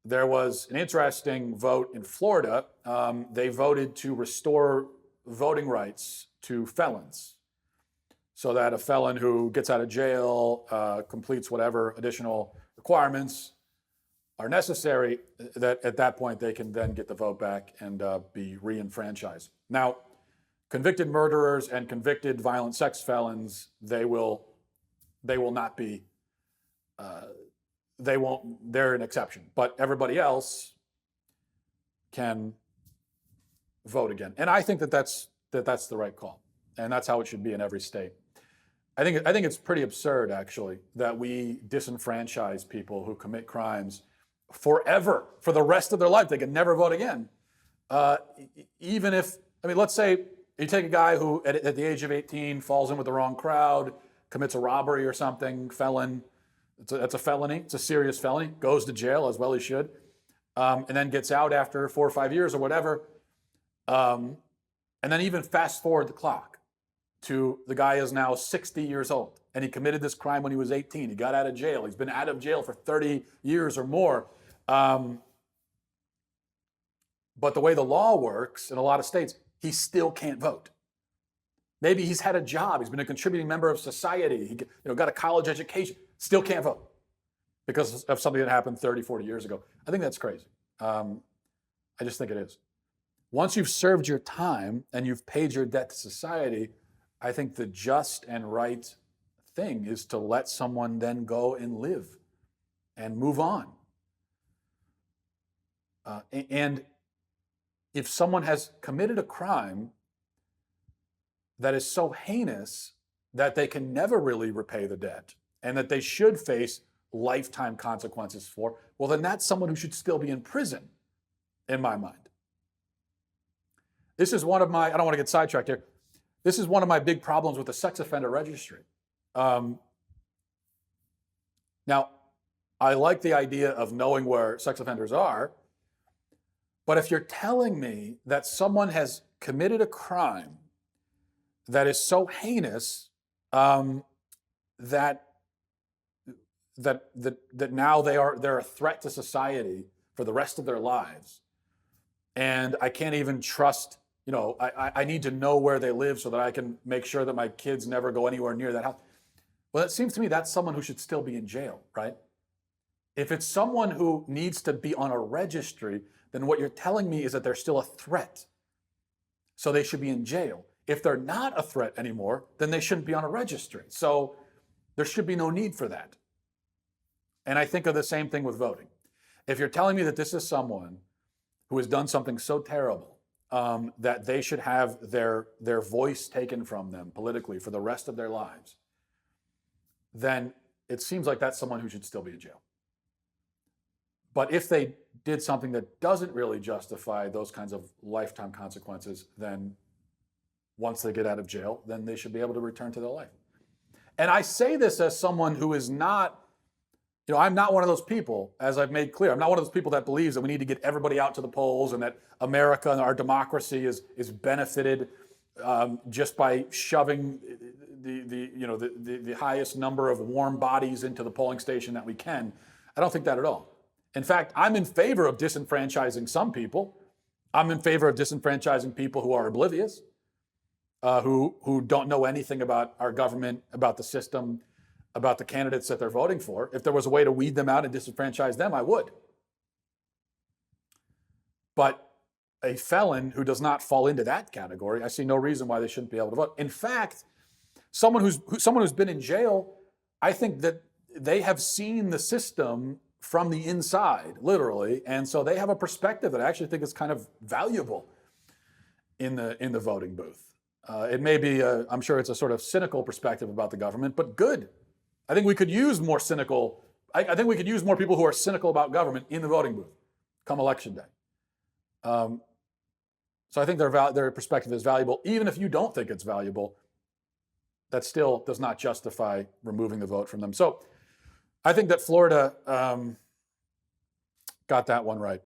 there was an interesting vote in Florida. They voted to restore voting rights to felons so that a felon who gets out of jail, completes whatever additional requirements are necessary, that at that point they can then get the vote back and be re-enfranchised. Now, convicted murderers and convicted violent sex felons, they will not be, they're an exception. But everybody else can vote again. And I think that's the right call. And that's how it should be in every state. I think it's pretty absurd, actually, that we disenfranchise people who commit crimes forever, for the rest of their life. They can never vote again. Even if, let's say you take a guy who at the age of 18 falls in with the wrong crowd, commits a robbery or something, felon. That's a felony. It's a serious felony. Goes to jail, as well he should, and then gets out after 4 or 5 years or whatever. And then even fast forward the clock to the guy is now 60 years old, and he committed this crime when he was 18. He got out of jail. He's been out of jail for 30 years or more. But the way the law works in a lot of states, he still can't vote. Maybe he's had a job. He's been a contributing member of society. He got a college education. Still can't vote because of something that happened 30, 40 years ago. I think that's crazy. I just think it is. Once you've served your time and you've paid your debt to society, I think the just and right thing is to let someone then go and live and move on. And if someone has committed a crime that is so heinous that they can never really repay the debt and that they should face lifetime consequences for, well, then that's someone who should still be in prison, in my mind. This is one of my, I don't want to get sidetracked here. This is one of my big problems with the sex offender registry. Now, I like the idea of knowing where sex offenders are, but if you're telling me that someone has committed a crime that is so heinous that now they're a threat to society for the rest of their lives, and I can't even trust, I need to know where they live so that I can make sure that my kids never go anywhere near that house. Well, it seems to me that's someone who should still be in jail, right? If it's someone who needs to be on a registry, then what you're telling me is that they're still a threat. So they should be in jail. If they're not a threat anymore, then they shouldn't be on a registry. So there should be no need for that. And I think of the same thing with voting. If you're telling me that this is someone who has done something so terrible that they should have their voice taken from them politically for the rest of their lives, then it seems like that's someone who should still be in jail. But if they did something that doesn't really justify those kinds of lifetime consequences, then once they get out of jail, then they should be able to return to their life. And I say this as someone who is not, I'm not one of those people, as I've made clear. I'm not one of those people that believes that we need to get everybody out to the polls and that America and our democracy is benefited just by shoving the highest number of warm bodies into the polling station that we can. I don't think that at all. In fact, I'm in favor of disenfranchising some people. I'm in favor of disenfranchising people who are oblivious, who don't know anything about our government, about the system, about the candidates that they're voting for. If there was a way to weed them out and disenfranchise them, I would. But a felon who does not fall into that category, I see no reason why they shouldn't be able to vote. In fact, someone who's been in jail, I think that they have seen the system from the inside, literally, and so they have a perspective that I actually think is kind of valuable in the voting booth. It may be, I'm sure it's a sort of cynical perspective about the government, but good. I think we could use more cynical. I think we could use more people who are cynical about government in the voting booth come election day. So I think their perspective is valuable, even if you don't think it's valuable. That still does not justify removing the vote from them. So I think that Florida got that one right.